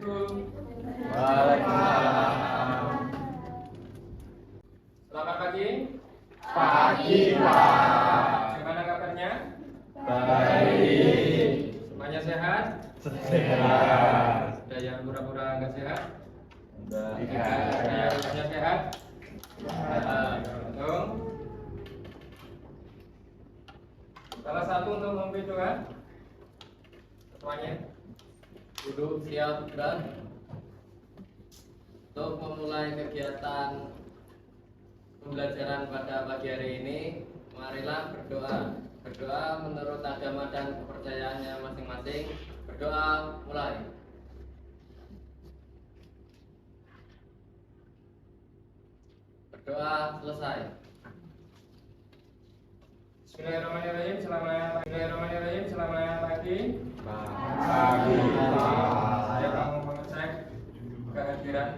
Assalamualaikum. Waalaikumsalam. Selamat pagi. Pagi, Pak. Gimana kabarnya? Baik. Semuanya sehat? Sehat. Ada yang pura-pura nggak sehat? Tidak. Ada yang punya sehat? Untung. Salah satu untuk memimpin doa. Semuanya. Duduk siap dan untuk memulai kegiatan pembelajaran pada pagi hari ini, marilah berdoa. Berdoa menurut agama dan kepercayaannya masing-masing. Berdoa mulai. Berdoa selesai. Bismillahirrahmanirrahim. Selamat pagi. Pagi, Saya Pak. mau mengecek kehadiran.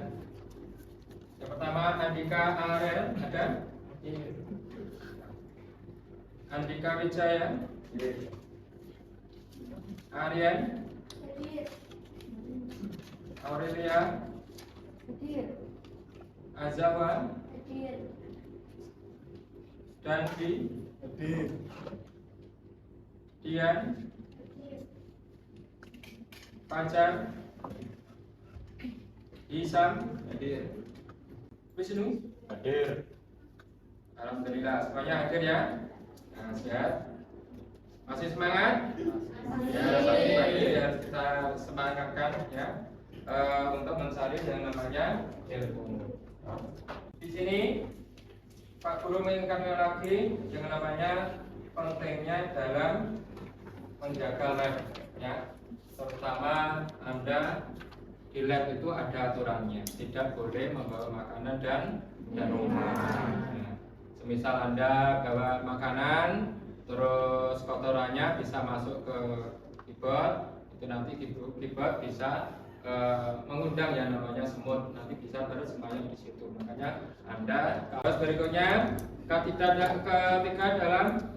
Yang pertama Andika Arel ada? Andika Wijaya, Aryan, Aurelia, Azawa, Danvi, Dian, Pacar, Isam, Wisnu. Hadir. Alhamdulillah semuanya hadir ya. Nah, sehat. Masih semangat? Ya, pagi-pagi harus kita semangatkan ya untuk mencari yang namanya ilmu. Di sini Pak Guru mengingatkan lagi yang namanya pentingnya dalam menjaga lab ya. Terutama Anda di lab itu ada aturannya, tidak boleh membawa makanan dan minuman. Nah, semisal Anda bawa makanan, terus kotorannya bisa masuk ke keyboard, itu nanti keyboard bisa mengundang yang namanya semut, nanti bisa bersemayam di situ. Makanya Anda. Terus berikutnya ketiga dalam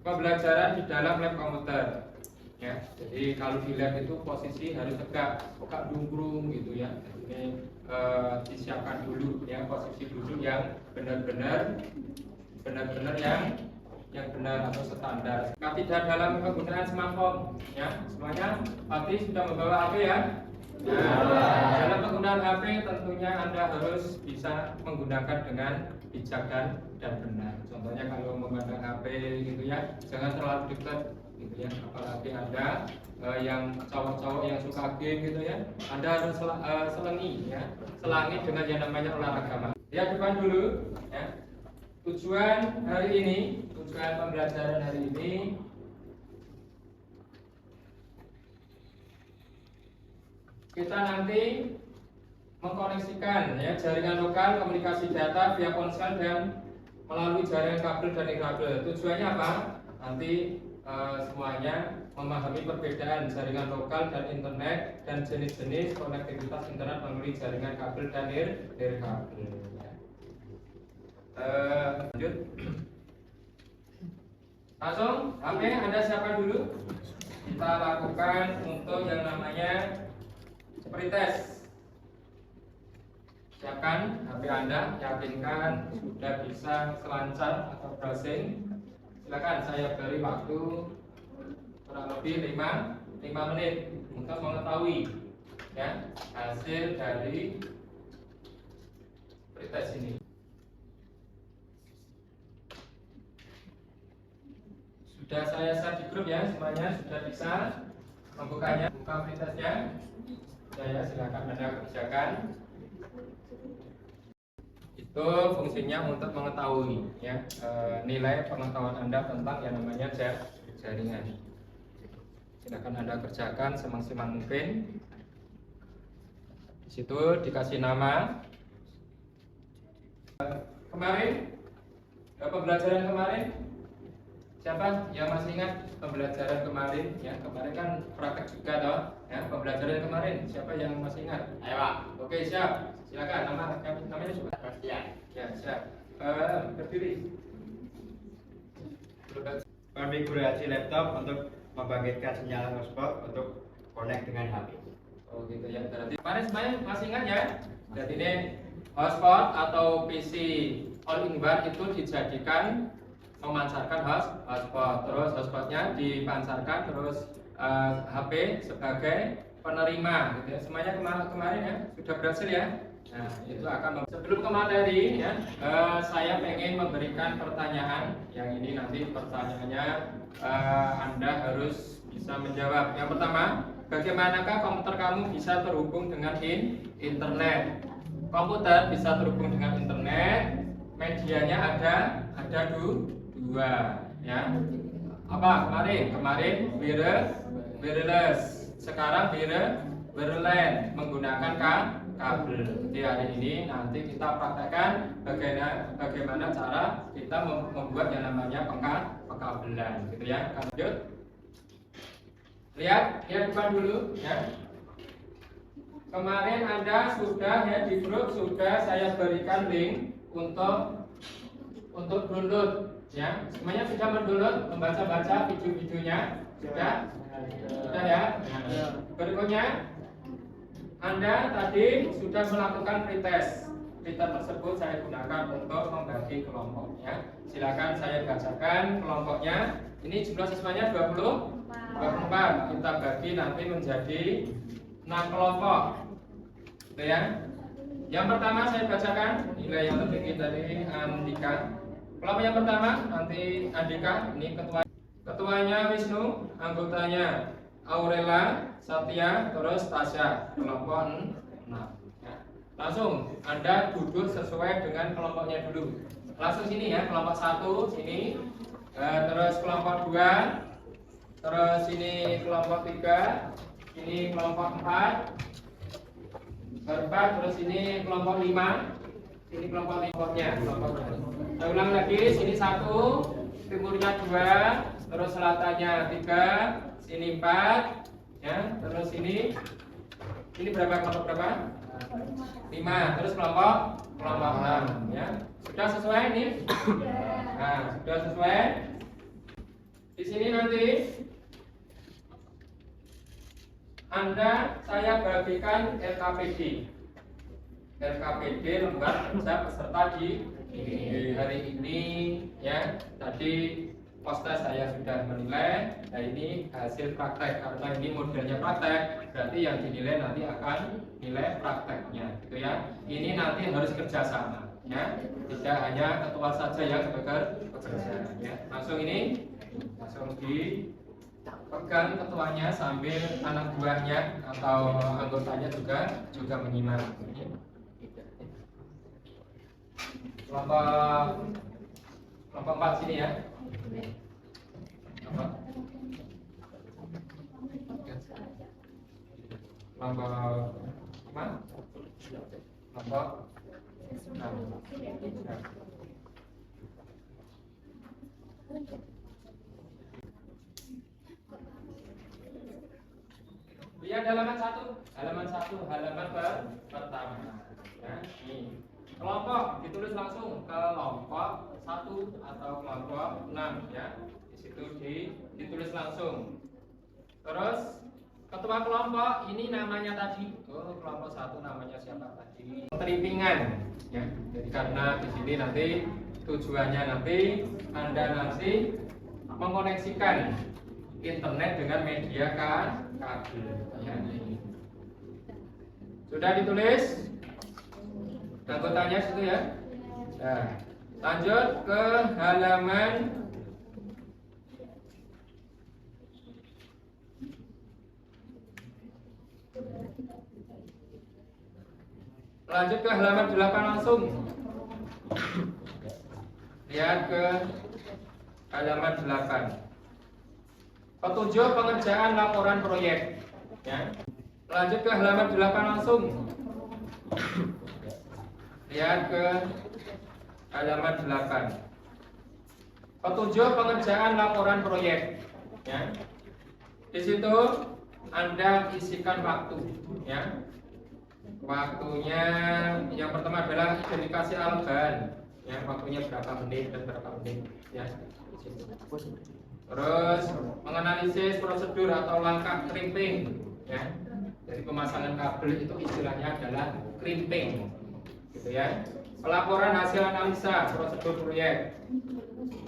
pembelajaran di dalam lab komputer. Ya, jadi kalau di lab itu posisi harus tegak, bukan dungkrung gitu ya. Ini disiapkan dulu ya posisi duduk yang benar-benar yang benar atau standar. Tidak dalam penggunaan smartphone ya. Semuanya pasti sudah membawa HP ya. Nah, dalam penggunaan HP tentunya Anda harus bisa menggunakan dengan bijak dan benar. Contohnya kalau memandang HP gitu ya, jangan terlalu dekat gitu ya, apalagi Anda yang cowok-cowok yang suka game gitu ya, Anda harus selangi dengan yang namanya olahraga. Ya, depan dulu ya. Tujuan pembelajaran hari ini kita nanti mengkoneksikan ya jaringan lokal komunikasi data via ponsel dan melalui jaringan kabel dan nirkabel. Tujuannya apa? Nanti semuanya memahami perbedaan jaringan lokal dan internet dan jenis-jenis konektivitas internet melalui jaringan kabel dan nirkabel. Lanjut. Langsung HP Anda siapkan dulu. Kita lakukan untuk yang namanya pretest. Siapkan HP Anda, yakinkan sudah bisa selancar atau browsing. Silakan saya beri waktu kurang lebih 5 menit untuk mengetahui ya hasil dari pretest ini. Sudah saya share di grup ya, semuanya sudah bisa membukanya, buka pretestnya. Saya silakan Anda kerjakan. Itu fungsinya untuk mengetahui ya nilai pengetahuan Anda tentang yang namanya jaringan. Silakan Anda kerjakan semaksimal mungkin. Di situ dikasih nama. Kemarin pembelajaran kemarin siapa yang masih ingat pembelajaran kemarin ya? Kemarin kan praktek juga toh ya, pembelajaran kemarin siapa yang masih ingat? Ayo Pak. Oke, siap. Silakan namanya siapa? Bastian. Ya, siap. Berdiri. Konfigurasi laptop untuk membangkitkan sinyal hotspot untuk connect dengan HP. Oh gitu ya. Berarti kemarin semuanya masih ingat ya? Jadi ini hotspot atau PC all-in-one itu dijadikan memancarkan hotspot, terus hotspotnya dipancarkan, terus HP sebagai penerima gitu ya. Semuanya kemarin ya sudah berhasil ya. Nah itu akan sebelum ke materi ya, saya pengen memberikan pertanyaan yang ini nanti pertanyaannya Anda harus bisa menjawab. Yang pertama, bagaimanakah komputer kamu bisa terhubung dengan internet? Komputer bisa terhubung dengan internet, medianya ada dua ya. Apa kemarin wireless, sekarang wireline menggunakan kabel. Di hari ini nanti kita praktekkan bagaimana cara kita membuat yang namanya pengkabelan gitu ya. Lanjut. Lihat depan dulu ya. Kemarin Anda sudah ya di grup sudah saya berikan link untuk download ya. Semuanya sudah mendownload, membaca video-videonya sudah ya. Berikutnya Anda tadi sudah melakukan pretest. Pretest tersebut saya gunakan untuk membagi kelompok ya. Silakan saya bacakan kelompoknya. Ini jumlah siswanya 24. Kita bagi nanti menjadi 6 kelompok. Gitu ya. Yang pertama saya bacakan nilai yang tertinggi dari Andika. Kelompok yang pertama nanti Andika, ini ketuanya Wisnu, anggotanya Aurela, Satya, terus Tasya, kelompok 6 ya. Langsung Anda duduk sesuai dengan kelompoknya dulu. Langsung sini ya, kelompok 1 sini, terus kelompok 2, terus ini kelompok 3, ini kelompok 4, terus ini kelompok 5, ini kelompok 5-nya. Saya ulang lagi, sini 1, timurnya 2, terus selatannya 3, sini 4, ya, terus ini berapa kelompok berapa? 5, terus kelompok 6, ya. Sudah sesuai ini? Nah, sudah sesuai. Di sini nanti saya bagikan LKPD lembar kerja peserta di hari ini ya. Tadi poster saya sudah menilai. Nah ini hasil praktek, karena ini modelnya praktek, berarti yang dinilai nanti akan nilai prakteknya gitu ya. Ini nanti harus kerjasama ya, tidak hanya ketua saja yang bekerja ya. Langsung dipegang ketuanya sambil anak buahnya atau anggotanya juga menyimak. Kelompok 4 sini ya. Kelompok 5, kelompok 6. Lihat halaman 1 pertama ya, ini kelompok ditulis langsung kelompok 1 atau kelompok 6 ya. Di situ ditulis langsung. Terus ketua kelompok ini namanya tadi, kelompok 1 namanya siapa tadi? Terimpingan ya. Jadi karena di sini nanti tujuannya nanti Anda nanti mengoneksikan internet dengan media kabel ya. Sudah ditulis anggotanya situ ya. Nah, lanjut ke halaman Lanjut ke halaman 8 langsung. Lihat ke halaman 8. Petunjuk pengerjaan laporan proyek. Ya. Lanjut ke halaman 8 langsung. Lihat ke halaman 8. Petunjuk pengerjaan laporan proyek. Ya. Di situ Anda isikan waktu. Ya. Waktunya yang pertama adalah identifikasi alat bahan. Ya, waktunya berapa menit dan berapa menit. Ya. Terus menganalisis prosedur atau langkah crimping. Ya. Jadi pemasangan kabel itu istilahnya adalah crimping, gitu ya. Pelaporan hasil analisa prosedur proyek,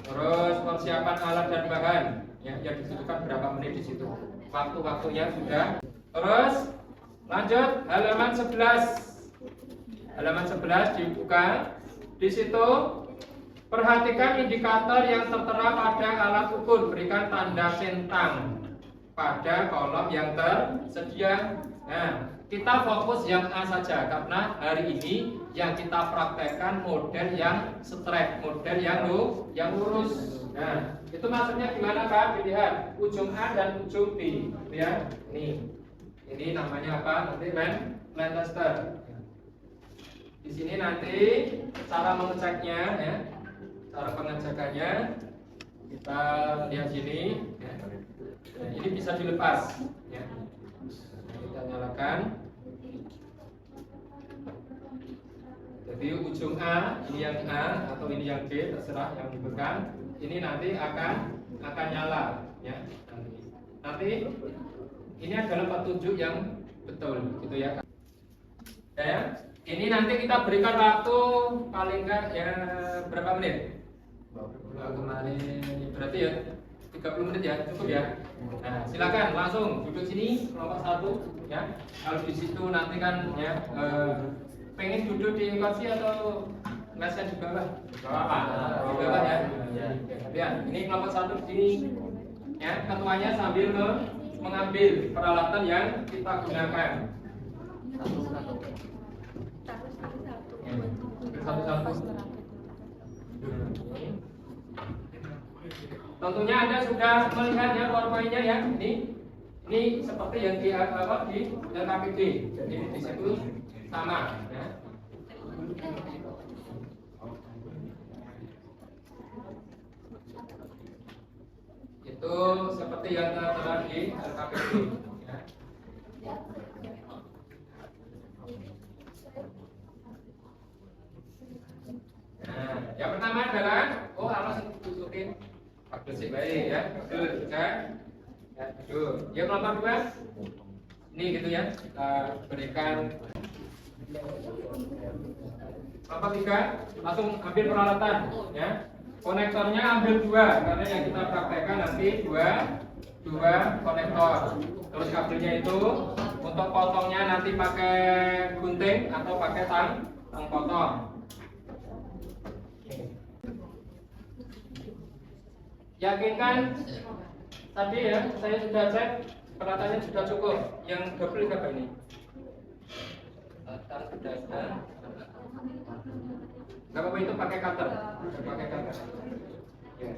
terus persiapan alat dan bahan, ya, yang dibutuhkan berapa menit di situ, waktu-waktunya sudah. Terus lanjut halaman 11. Halaman 11 dibuka. Di situ perhatikan indikator yang tertera pada alat ukur, berikan tanda centang pada kolom yang tersedia. Nah, kita fokus yang A saja karena hari ini yang kita praktekkan model yang straight, model yang lurus. Nah, itu maksudnya gimana Pak? Dilihat ujung A dan ujung B, ya. Ini namanya apa? Nanti plan tester. Di sini nanti cara mengeceknya, ya. Cara pengecekannya kita lihat sini, ya. Nah, ini bisa dilepas, ya. Kita nyalakan. Jadi ujung A, ini yang A atau ini yang B, terserah yang dipegang. Ini nanti akan nyala, ya. Nanti ini adalah petunjuk yang betul, gitu ya. Ya, ini nanti kita berikan waktu paling enggak ya berapa menit? Kemarin berarti ya 30 menit ya, cukup ya. Nah, silakan langsung duduk sini kelompok 1 ya. Kalau di situ nanti kan ya pengen duduk di kursi atau mesnya di bawah? Di bawah ya. Ya, ini kelompok 1 di ya, ketuanya sambil mengambil peralatan yang kita gunakan. Satu-satu. Tentunya Anda sudah melihat ya PowerPoint-nya ya. Ini seperti yang di LKPD. Jadi di situ sama ya. Itu seperti yang tertera di LKPD ya. Nah, yang pertama adalah harus tuturin bersih baik ya. Betul, ya. Ya, betul. Yang nomor 2 ini gitu ya. Kita berikan nomor 3 langsung ambil peralatan ya. Konektornya ambil 2 karena yang kita praktekkan nanti dua konektor. Terus kabelnya itu untuk potongnya nanti pakai gunting atau pakai tang potong. Yakinkan tadi ya, saya sudah cek peralatannya sudah cukup. Yang double apa ini? Sudah. Gak apa-apa itu pakai cutter. Pakai cutter. Ya.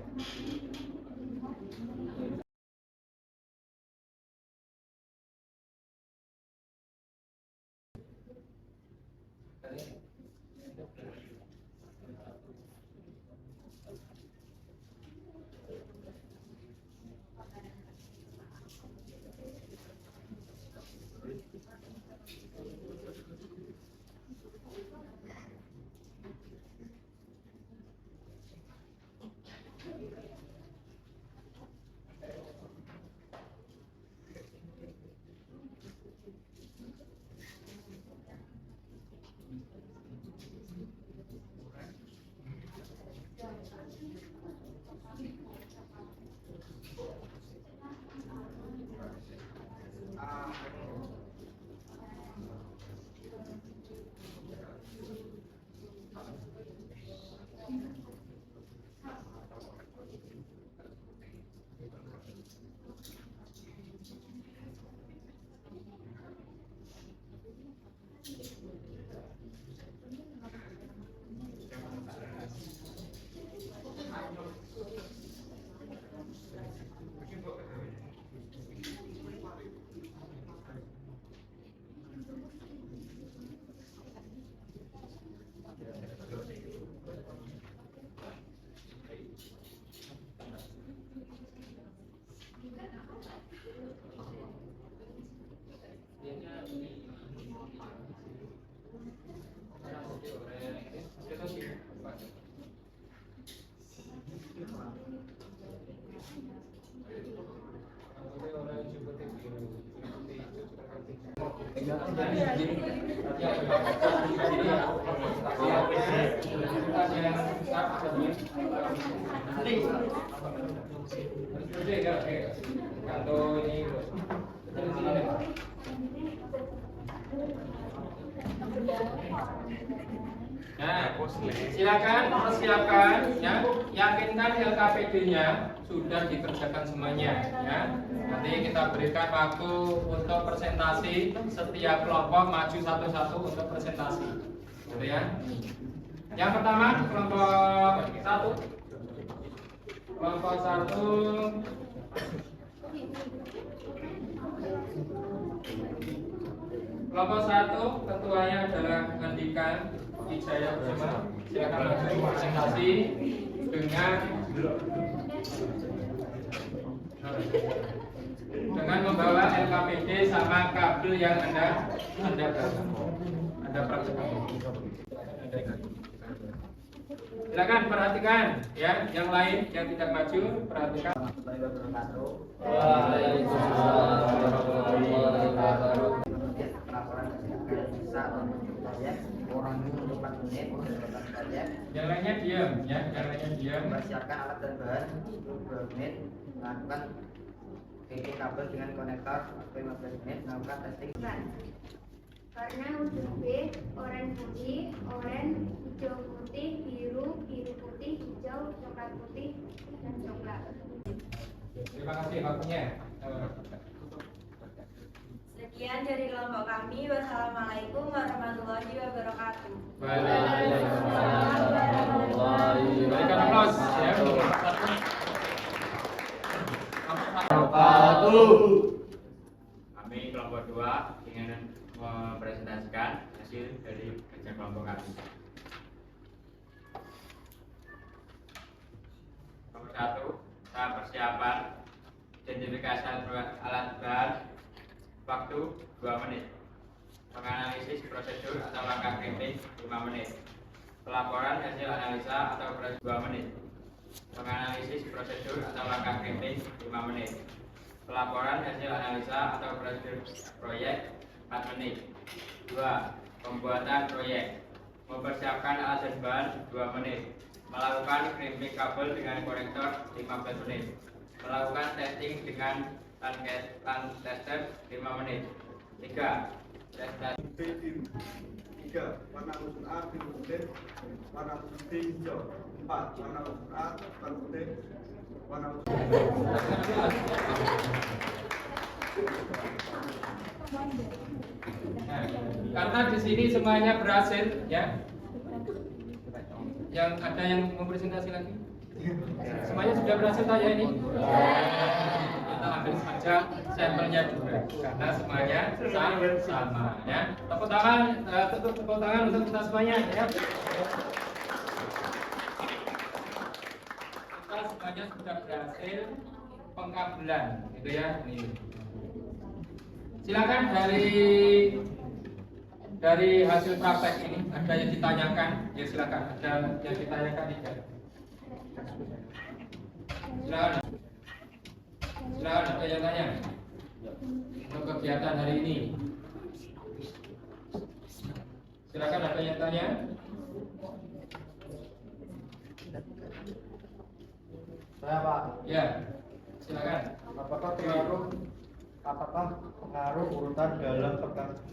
Nah, silakan persiapkan ya, yakinkan LKPD-nya sudah dikerjakan semuanya ya. Nanti kita berikan waktu untuk presentasi, setiap kelompok maju satu-satu untuk presentasi. Gitu ya. Yang pertama kelompok 1. Kelompok 1 Kelompok 1 ketuanya adalah Andika Wijaya Kusuma. Silakan maju presentasi dengan membawa LKPD sama kabel yang Anda praktekkan. Silakan perhatikan ya, yang lain yang tidak maju perhatikan. Waalaikumsalam warahmatullahi wabarakatuh. Laporan bisa saya orang ini untuk 4 menit saja. Yang lainnya diam ya, yang lainnya diam. Mempersiapkan alat dan bahan untuk 2 menit. Lakukan fitting kabel dengan konektor 15 menit. Melakukan testing. Karena huruf B, oranye putih, oranye, hijau putih, biru, biru putih, hijau, coklat putih, dan coklat. Terima kasih waktunya. Sekian dari kelompok kami. Wassalamualaikum warahmatullahi wabarakatuh. Waalaikumsalam warahmatullahi Berikan aplaus ya. wabarakatuh. Kami kelompok 2 ingin mempresentasikan hasil dari kerja kelompok kami. Nomor 1, tahap persiapan identifikasi alat bahan, waktu 2 menit. Menganalisis prosedur atau langkah kritik 5 menit. Pelaporan hasil analisa atau prosedur 2 menit. Menganalisis prosedur atau langkah kritik 5 menit. Pelaporan hasil analisa atau prosedur proyek 4 menit. 2. Pembuatan proyek. Mempersiapkan alat dan bahan 2 menit. Melakukan crimping kabel dengan konektor 15 menit. Melakukan testing dengan LAN tester 5 menit. 3. B 3 warna unsur A biru putih, warna unsur B hijau. 4 warna unsur A warna putih, warna unsur Nah, karena di sini semuanya berhasil ya. Yang ada yang mau presentasi lagi? Semuanya sudah berhasil tanya ini. Kita ambil saja sampelnya juga karena semuanya sama ya. Tepuk tangan untuk kita semuanya ya. Kita semuanya sudah berhasil pengkabelan gitu ya. Ini. Silakan dari hasil praktek ini ada yang ditanyakan? Ya silakan. Ada yang ditanyakan tidak? Silakan. Silakan ada yang tanya untuk kegiatan hari ini. Silakan ada yang tanya. Saya Pak, Ya, silakan. Apakah pengaruh urutan dalam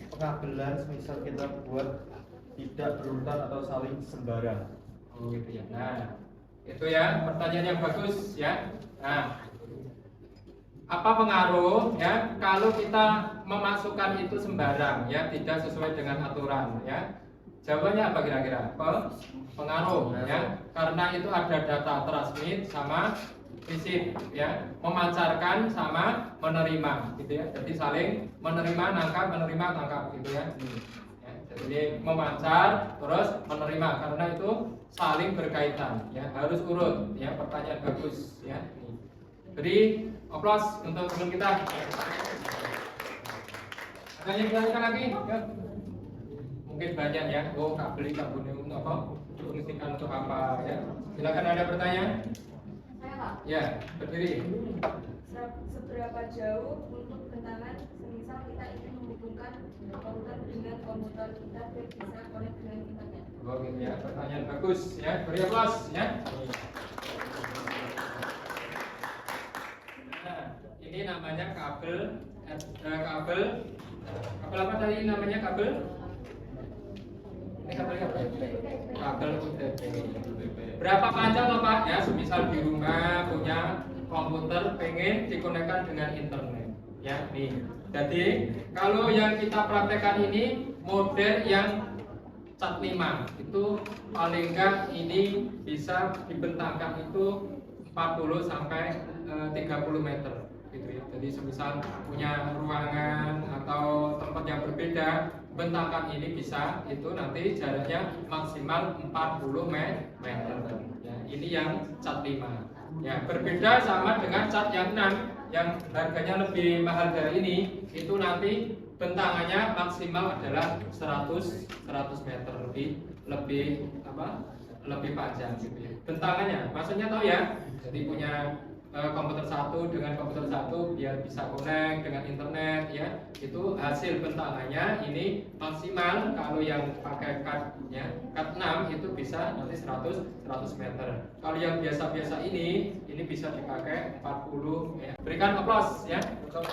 pengabelan semisal kita buat tidak berurutan atau saling sembarang? Oh gitu ya. Nah, itu ya pertanyaan yang bagus ya. Nah, apa pengaruh ya kalau kita memasukkan itu sembarang ya, tidak sesuai dengan aturan ya? Jawabannya apa kira-kira? Pengaruh ya, karena itu ada data transmit sama receive ya, memancarkan sama menerima gitu ya. Jadi saling menerima nangkap gitu ya. Ya, jadi memancar terus menerima karena itu saling berkaitan ya, harus urut ya. Pertanyaan bagus ya. Beri aplaus untuk teman kita. Ada yang ditanyakan lagi? Ya. Mungkin banyak ya. Oh, kabel untuk apa? Fungsikan untuk apa ya? Silakan ada pertanyaan? Saya Pak, Ya, berdiri. seberapa jauh untuk bentangan semisal kita ingin menghubungkan komputer dengan komputer kita biar bisa connect dengan internet. Oh gitu ya, pertanyaan bagus ya, beri aplaus ya. Nah, ini namanya kabel apa tadi namanya kabel? Ini kabel apa? Kabel UTP. Berapa panjang loh Pak? Ya, semisal di rumah punya komputer pengen dikonekkan dengan internet. Ya, nih. Jadi kalau yang kita praktekkan ini model yang cat 5 itu paling enggak ini bisa dibentangkan itu 40 sampai 30 meter gitu ya. Jadi semisal punya ruangan atau tempat yang berbeda, bentangkan ini bisa itu nanti jaraknya maksimal 40 meter. Ya, ini yang cat 5. Ya, berbeda sama dengan cat yang 6 yang harganya lebih mahal dari ini, itu nanti bentangannya maksimal adalah 100 meter lebih panjang gitu ya. Bentangannya, maksudnya tahu ya. Jadi punya komputer satu dengan komputer satu biar bisa connect dengan internet ya. Itu hasil bentangannya ini maksimal kalau yang pakai cat 6 itu bisa nanti 100 meter. Kalau yang biasa-biasa ini bisa dipakai 40 ya. Berikan aplaus ya untuk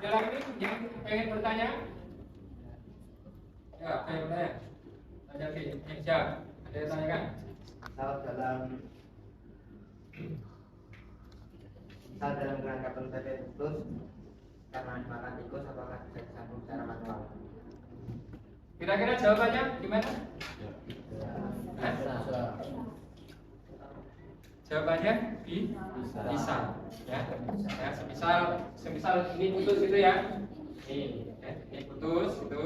ada lagi yang pengen bertanya? Ya, pengen bertanya? Tanya lagi, siap? Ada yang tanyakan? Misal dalam kerangka pencapaian putus karena makan tikus, apakah bisa disambung secara manual? Kira-kira jawabannya gimana? Jawabannya bisa. Ya, semisal ini putus itu ya. Ini putus itu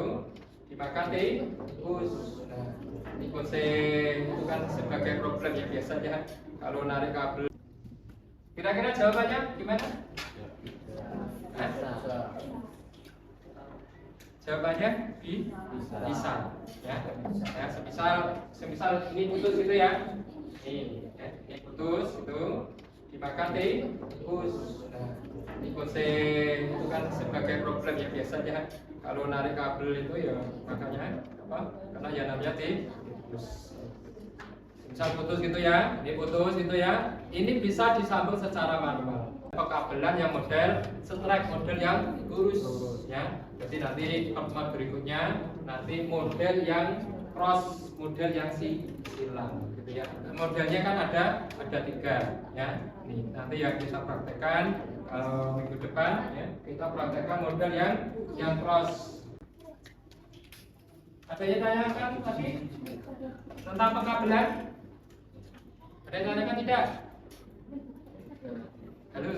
dimakan tikus. Nah, tikus itu kan sebagai problem yang biasanya kalau narik kabel. Kira-kira jawabannya gimana? Jawabannya bisa. Ya, semisal ini putus itu ya. Ini putus itu dimakan tikus. Nah, tikus itu kan sebagai problem yang biasanya kalau narik kabel itu ya makanya apa? Karena ya namanya tikus. Misal putus gitu ya, ini putus gitu ya. Ini bisa disambung secara manual. Pekabelan yang model strike, model yang lurus ya. Jadi nanti pertemuan berikutnya nanti model yang cross, model yang silang gitu ya. Modelnya kan ada 3 ya. Nih nanti yang kita praktekkan minggu depan ya, kita praktekkan model yang cross. Ada yang tanyakan tadi tentang pekabelan? Ada yang tanyakan tidak? Halo.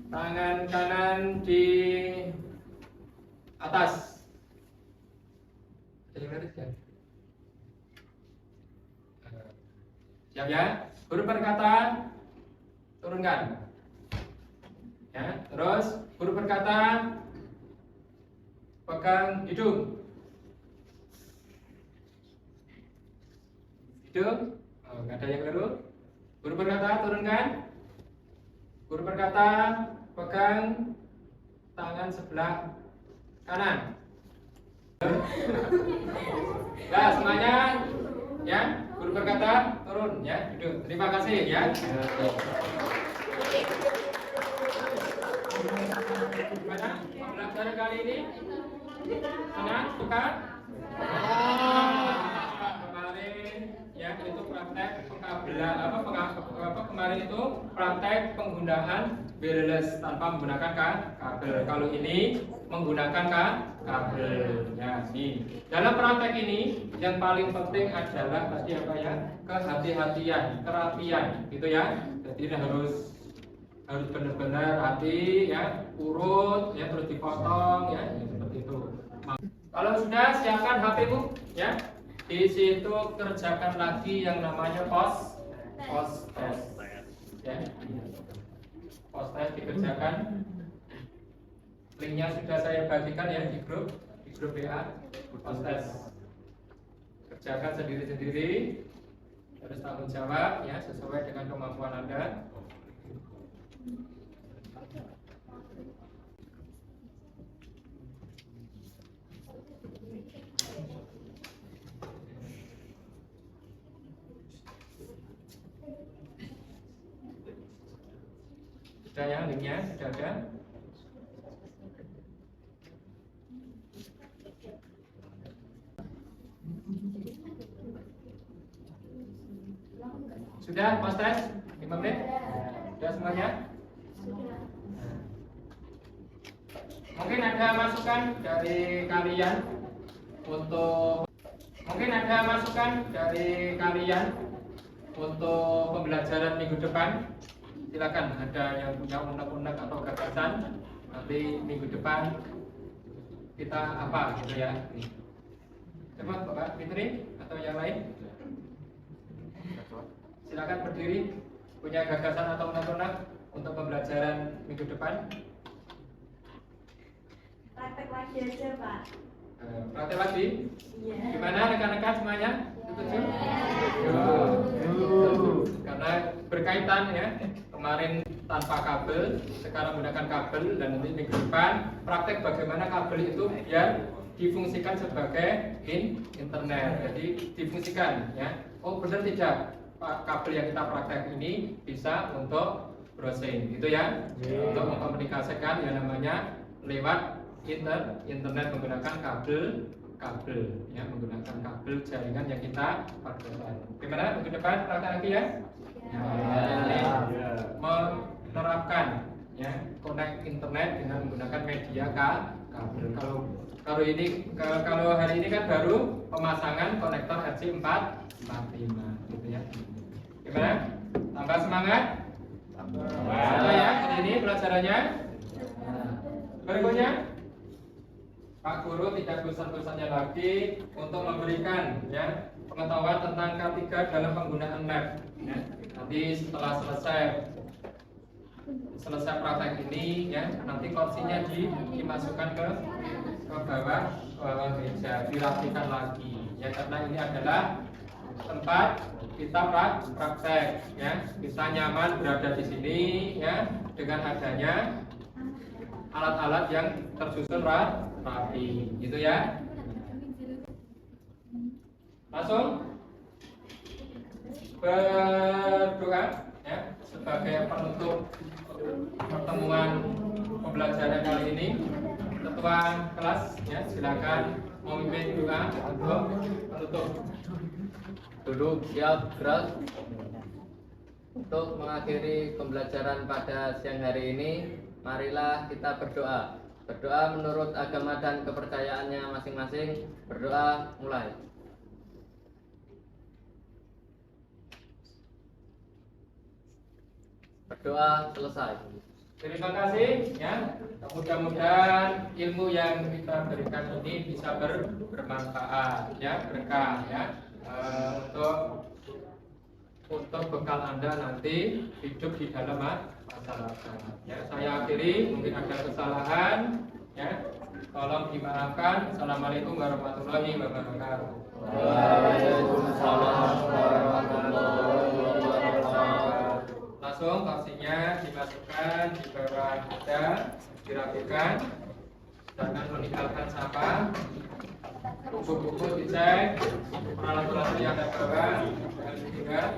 Tangan kanan di atas. Siap ya? Huruf berkata turunkan. Ya, terus huruf berkata pegang hidung. Hidung. Oh, nggak ada yang baru. Huruf berkata turunkan. Huruf berkata pegang tangan sebelah kanan. Ya, semuanya ya, guru berkata turun ya, duduk. Terima kasih ya. Gimana pembelajaran kali ini? Senang? Suka? Kemarin ya itu praktek pengkabelan kemarin itu praktek penggunaan wireless tanpa menggunakan kabel. Kalau ini menggunakan kabel. Ya, nih. Dalam praktek ini yang paling penting adalah tadi apa ya? Kehati-hatian, kerapian, gitu ya. Jadi harus benar-benar hati ya, urut ya, terus dipotong ya, seperti itu. Kalau sudah siapkan HP-mu ya. Di situ kerjakan lagi yang namanya post test. Ya. Post test dikerjakan. Linknya sudah saya bagikan ya di grup WA. Post test. Kerjakan sendiri-sendiri. Harus tanggung jawab ya sesuai dengan kemampuan Anda. Sudah ya, linknya sudah ada. Sudah, Mas Tes? 5 menit? Sudah semuanya? Mungkin ada masukan dari kalian untuk pembelajaran minggu depan. Silakan, ada yang punya unek-unek atau gagasan. Nanti minggu depan kita apa gitu ya. Coba Bapak Fitri atau yang lain. Silakan berdiri, punya gagasan atau unek-unek untuk pembelajaran minggu depan. Praktek lagi aja, Pak. Praktek lagi? Iya. Gimana rekan-rekan semuanya? Setuju? Karena berkaitan ya. Kemarin tanpa kabel, sekarang menggunakan kabel, dan nanti minggu depan praktek bagaimana kabel itu biar difungsikan sebagai internet. Jadi difungsikan ya. Oh benar tidak? Kabel yang kita praktek ini bisa untuk browsing, gitu ya, untuk mengkomunikasikan yang namanya lewat internet menggunakan kabel ya, menggunakan kabel jaringan yang kita pakai. Gimana minggu depan praktek lagi ya? Ini menerapkan ya connect internet dengan menggunakan media kabel. Kalau hari ini kan baru pemasangan konektor RJ445 gitu ya. Gimana? Tambah semangat? Tambah ya hari ini pelajarannya. Berikutnya Pak Guru tidak bosan-bosannya lagi untuk memberikan ya pengetahuan tentang K3 dalam penggunaan map ya. Nanti setelah selesai praktek ini ya, nanti kursinya dimasukkan ke bawah meja, dirapikan lagi ya, karena ini adalah tempat kita praktek ya. Kita nyaman berada di sini ya, dengan adanya alat-alat yang tersusun rapi gitu ya. Langsung berdoa ya sebagai penutup pertemuan pembelajaran kali ini. Ketua kelas ya, silakan memimpin doa untuk penutup. Duduk siap gerak. Untuk mengakhiri pembelajaran pada siang hari ini, marilah kita berdoa. Berdoa menurut agama dan kepercayaannya masing-masing. Berdoa mulai. Berdoa selesai. Terima kasih ya. Mudah-mudahan ilmu yang kita berikan ini bisa bermanfaat ya, berkah ya, untuk bekal Anda nanti hidup di dalam masyarakat. Ya, saya akhiri, mungkin ada kesalahan ya, tolong dimaafkan. Assalamualaikum warahmatullahi wabarakatuh. Waalaikumsalam warahmatullahi wabarakatuh. Langsung kursinya dimasukkan di bawah meja, dirapikan, jangan meninggalkan sampah. Buku-buku dicek, peralatan yang ada bawah jangan ditinggal.